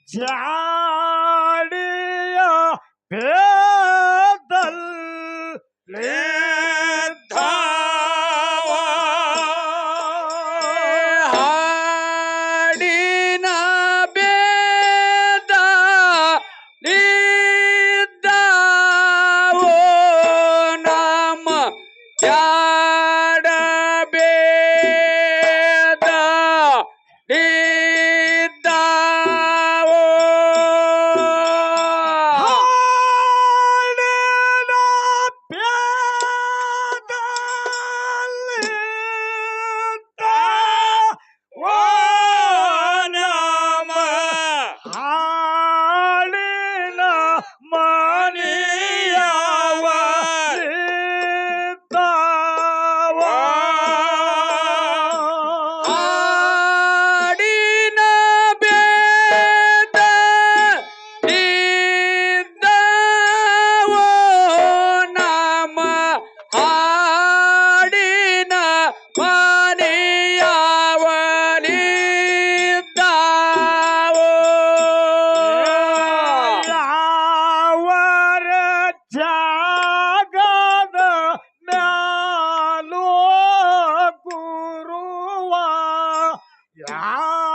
ಜಾಡಿಯ ಭೇದಲ್ಲಿ ಹಾಡಿನ ಬೇದ ನಿದ್ದಾವೋ ನಮ್ಮ ಜಾಡ ಬೇದ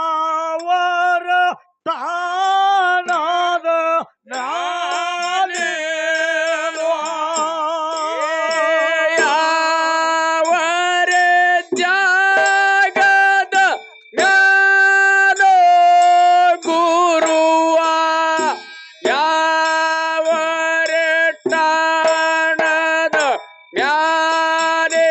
ಯಾವರ ತಾನದ ನಾನೇಲ್ವ ಯಾವರ ಜಾಗದ ಜ್ಞಾನೋ ಗುರುವ ಯಾವರ ತಾನದ ಜ್ಞಾನೇನೋ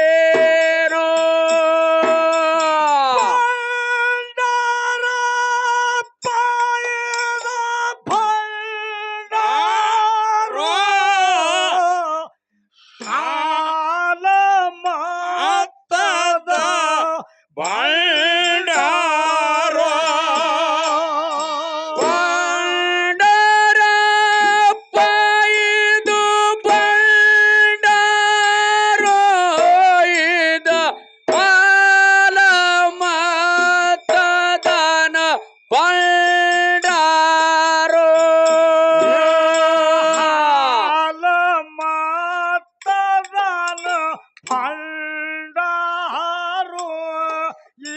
ಭಂಡಾರೋ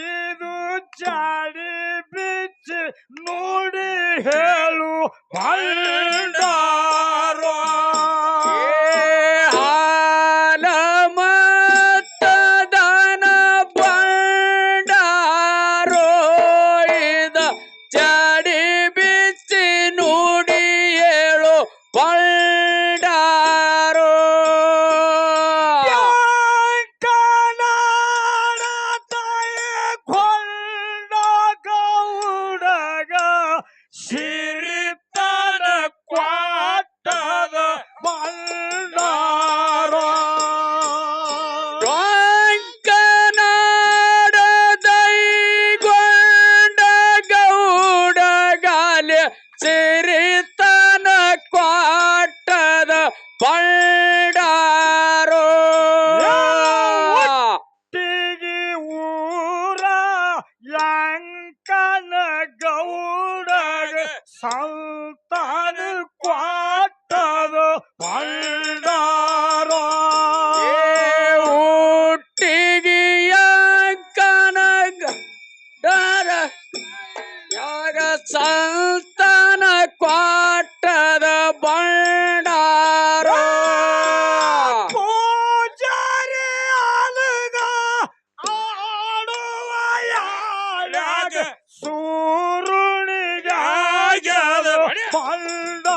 ಇದು ಜಾಡಿ ಬಿಚ್ಚಿ ನೋಡಿ ಹೇಳು ಭಂಡಾರೋ ಹಾಲ ಮತದಾನ ಭಂಡಾರೋ ಇದ ಜಾಡಿ ಬಿಚ್ಚಿ ನೋಡಿ ಹೇಳು ಭಂಡಾರೋ ಸಿರಿತನ ಕ್ವಾಟದ ಭಂಡಾರೋ ಕೊಂಕನಾಡ ದೈಗೊಂಡ ಗೌಡಗಾಲೆ ಸಿರಿತನ ಕ್ವಾಟದ ಭಂಡಾರೋ ಒಟ್ಟಿಗೆ ಊರ ಯಂಕನ ಗೌಡಗ ಸಂತಾನ ಕ್ವಾಟದ ಭಂಡಾರೋ ಹುಟ್ಟಿಗೆ ಯಂಕನ ಗೌಡರ ಯಾಗ ಸಂತಾನ ಕ್ವಾಟದ ಭಂಡಾರೋ ಪೂಜಾರಿ ಅಲಗ ಆಡುವ ಯಾಗ ಸೂರುಣಿಗಾಗ್ಯದ ಭಂಡಾರೋ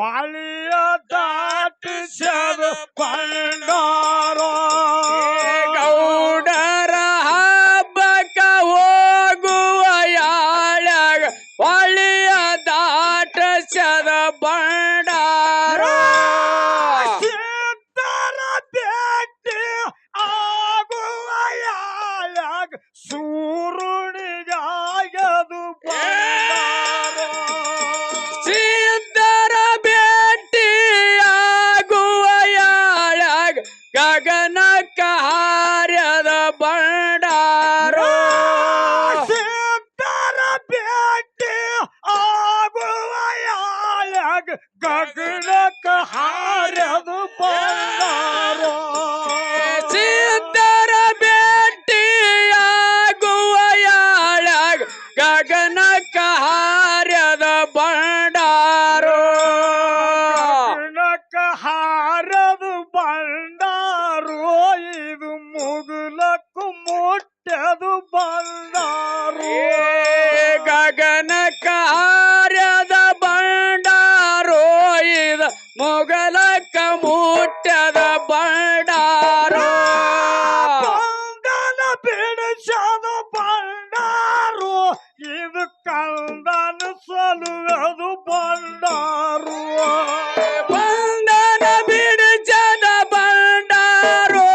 ಹೊಳಿಯ ದಾಟಿಸದ ಬಂಡಾರ ಗೌಡರ ಹಬ್ಬಕ್ಕ ಹೋಗುವ ಯಾಳ್ಯಾಗ ಹೊಳಿಯ ದಾಟಿಸದ ಬಂಡಾರ ಸಿದ್ಧರ ಭೇಟಿ ಆಗುವ ಯಾಳ್ಯಾಗ ಸೂರುಣಿಗಾಗದು ಬಂಡಾರ ಸಿದ್ಧರ ಭೇಟಿಯಾಗುವ ಯಾಳ್ಯಾಗ ಗಗನಕ್ಕ ಹಾರ್ಯದ ಬಂಡಾರ ಸಿದ್ಧರ ಭೇಟಿ ಆಗುವ ಯಾಳ್ಯಾಗ ಗಗನಕ್ಕ ಹಾರದು ಬಂಡಾರ ಸಿದ್ಧರ ಭೇಟಿಯಾಗುವ ಯಾಳ್ಯಾಗ ಗಗನಕ್ಕ ಹಾರ್ಯದ ಬಂಡಾರ ಗಗನಕ್ಕ ಹಾರದು ಬಂಡಾರೋ ಇದು ಮುಗುಲಕ್ಕೂ ಮುಟ್ಟದು ಬಂಡಾರೋ ಗಗನಕ್ಕ ಹಾರ್ಯದ ಬಂಡಾರೋ ಇದ ಮೊಗಲಕ್ಕ ಮುಟ್ಟದ ಬಂಡಾರೋ ಬಂಧನ ಬಿಡಿಸದ ಬಂಡಾರು ಇದು ಕಂದನ ಸಲುವುದು ಬಂಡಾರು ಬಂಧನ ಬಿಡಿಸದ ಬಂಡಾರೋ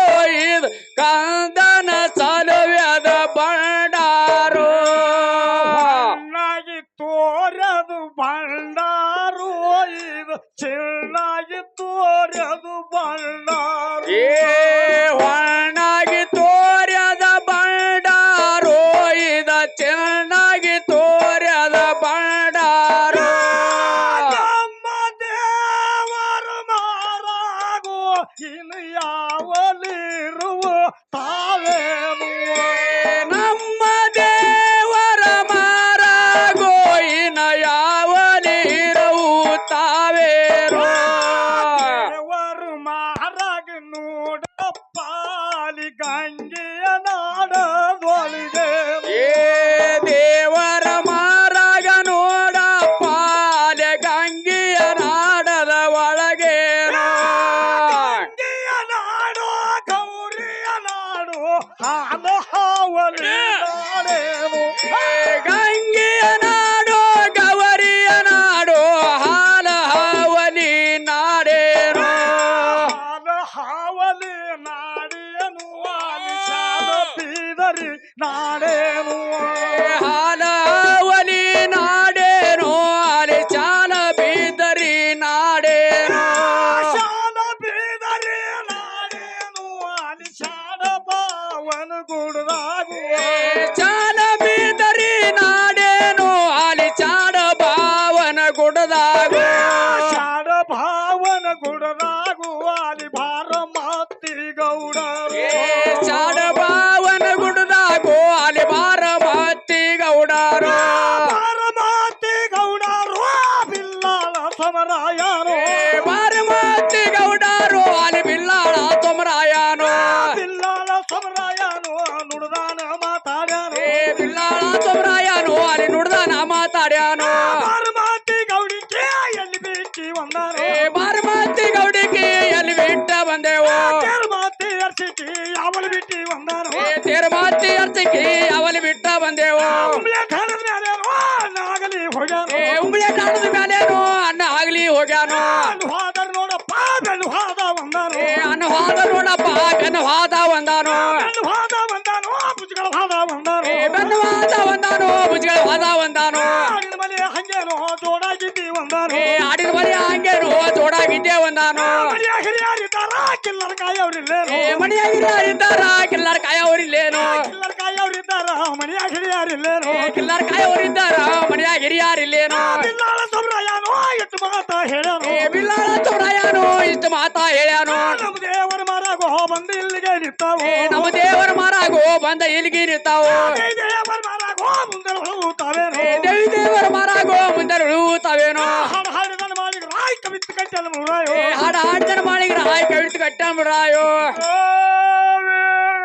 ಇದು ಕಂದನ ಸಲುವ್ಯದ ಬಂಡಾರೋ ಚೆನ್ನಾಗಿ ತೋರದು ಬಂಡಾರು ಇದು ಚೆನ್ನಾಗಿ ತೋರದು ಬಂಡಾರು ಏ ಹೊಣ್ಣಾಗಿ ತೋರ್ಯದ ಬಂಡಾರೋ ಇದ ಚೆನ್ನಾಗಿ ತೋರ್ಯದ ಬಂಡಾರೋ ನಮ್ಮ ದೇವರು ಮಾರಾಗೋ ಇನ್ನು ಯಾವಲಿರುವ ತಾವೇನು ನಮ್ಮ ದೇವರ ಮಾರಾಗೋಯಿನ ಯಾವಲಿರವು ತಾವೇರೋ ದೇವರು ಮಾರಾಗ ನೋಡಪ್ಪ ಅಲ್ಲಿ ಗಂಗೆಯ ನಾಡದೊಳಗೆ ಏ ದೇವರ ಮಾರಾಗ ನೋಡಪ್ಪ ಅಲೆ ಗಂಗೆಯ ನಾಡದ ಒಳಗೇನೋ ಗಂಗೆಯ ನಾಡು ಗೌರಿಯ ನಾಡು ಹಾಲ ಹಾವಲಿ ನಾಡೇನು ಗಂಗೆಯ ನಾಡು ಗವರಿಯ ನಾಡು ಹಾಲ ಹಾವಲಿ ನಾಡೇನೋ ಹಾಲ ಹಾವಲಿ ನಾಡೇನು ಅಲ್ಲಿ ಶಾಲ ಬೀದರಿ ನಾಡೇನು ಹಾಲ ಹಾವಲಿ ನಾಡೇನೋ ಅಲ್ಲಿ ಚಾಲ ಬೀದರಿ ನಾಡೇನೋ ಶಾಲ ಬೀದರಿ ನಾಡೇನು ಅಲ್ಲಿ ಶಾಲ ಬಾವನ ಗುಡದಾಗು ಚಾಲ ಬೀದರಿ ನಾಡೇನೋ ಅಲ್ಲಿ ಚಾಡ ಭಾವನ ಗುಡದಾಗ ಶಾಡ ಭಾವನ ಗುಡದಾಗು ಅಲ್ಲಿ ಭಾರ ಮಾತಿ ಗೌಡರು ಚಾಡ ಭಾವನ ಗುಡದಾಗೋ ಅಲ್ಲಿ ಬಾರ ಮತ್ತಿ ಗೌಡಾರೋ ಭಾರ ಮಾತಿ ಗೌಡರು ಬಿಲ್ಲಾಳ ಸಮರಾಯರು ಬಾರ ಮತ್ತಿ ಗೌಡಾರೋ ಅಲ್ಲಿ ಬಿಲ್ಲಾಳ ತೊಮರಾಯನೋ ಬಿಲ್ಲಾಳ ಸಮರಾಯನು ನುಡಿದಾನ ಮಾತಾಡ್ಯಾನು ಬಿಲ್ಲಾಳ ತೊಮರಾಯನೋ ಅಲ್ಲಿ ನುಡ್ದಾನ ಮಾತಾಡ್ಯಾನೋ ಭಾರ ಮಾತಿ ಗೌಡಿಕೆ ಎಲ್ಲಿ ಬಿಟ್ಟಿ ಒಂದಾರು ಬಾರ ಮತ್ತಿ ಗೌಡಿಗೆ ಎಲ್ಲಿ ಬಿಟ್ಟ ಬಂದೆವು ಮಾತಿ ಅರ್ಸಿಟಿ ಅವಳು ಬಿಟ್ಟಿ ಒಂದಾರು ತೇರ ಮಾತಿ ಅರ್ಚಕಿ ಅವಲಿ ಬಿಟ್ಟ ಬಂದೆವು ನಾಗಲಿ ಹೋಗ್ಯಾನು ಉಂಬಳೆ ಕಾಣದ ಮೇಲೇನು ಅನ್ನ ಆಗ್ಲಿ ಹೋಗ್ಯಾನೋ ಹೋದರ್ ನೋಡಪ್ಪ ಬೆನ್ನು ಹೋದ ಒಂದಾನು ಅನ್ನ ಹೋದ ನೋಡಪ್ಪ ಬೆನ್ನ ಹೋದ ಒಂದಾನೋ ಬೆನ್ನು ಹೋದ ಒಂದಾನು ಭುಜಗಳ ಹೋದ ಒಂದಾನು ಬೆನ್ನ ಹೋದ ಒಂದಾನೋ ಭುಜಗಳ ಹೋದ ಒಂದಾನೋ ಆಡಿನ ಮನೆ ಹಂಗೇನು ಜೋಡಾಗಿದ್ದಿ ಒಂದಾನು ಆಡಿನ ಮರಿ ಹಂಗೇನು ಜೋಡಾಗಿದ್ದೆ ಒಂದಾನೋ ಮನೆಯ ಹಿರಿಯರಿದ್ದಾರ ಕಿಲ್ಲರ ಕಾಯವ್ರಿಲ್ಲೇನು ಮನೆಯಾಗಿದ್ದಾರ ಕಿಲ್ಲರ್ ಕಾಯವರಿಲ್ಲೇನು ಕಿಲ್ಲರ ಕಾಯವ್ರಿದ್ದಾರ ಮನೆಯ ಹಿರಿಯರಿಲ್ಲೇನು ಕಿಲ್ಲರ್ ಕಾಯವರಿದ್ದಾರ ಮನೆಯಾಗ ಹಿರಿಯಾರಿಲ್ಲೇನು ಬಿಲ್ಲಾಳ ಸಮರಾಯನು ಇಟ್ಟು ಮಾತಾ ಹೇಳ್ಯಾನು ಬಿಲ್ಲಾಳ ತೊಮರಾಯನು ಇಷ್ಟು ಮಾತಾ ಹೇಳ್ಯಾನು ನಮ್ಮ ದೇವರ ಮಾರಾಗೋ ಬಂದು ಇಲ್ಲಿಗೆ ನಿಂತಾವು ನಮ್ಮ ದೇವರ ಮಾರಾಗೋ ಬಂದ ಇಲ್ಲಿಗೆ ನಿಂತಾವು ದೇವರ ಮಾರಾಗೋ ಮುಂದೆ ಹೋಗುತ್ತಾವೇನು ದೇವಿ ದೇವರ ಮಾರಾಗೋ ಮುಂದೆ ಉಳುತ್ತಾವೇನೋ ಹಾಡು ಹಾಡಿದನ ಮಾಡಿ ರಾಯ್ ಕವಿತ್ ಕಟ್ಟಲು ಮುರಾಯೋ ಹಾಡ ಹಾಡ್ತಾನ ಮಾಡಿದ್ರ ಹಾಯ್ ಕವಿತು ಕಟ್ಟ ಬಿಡ್ರಾಯೋ ಓ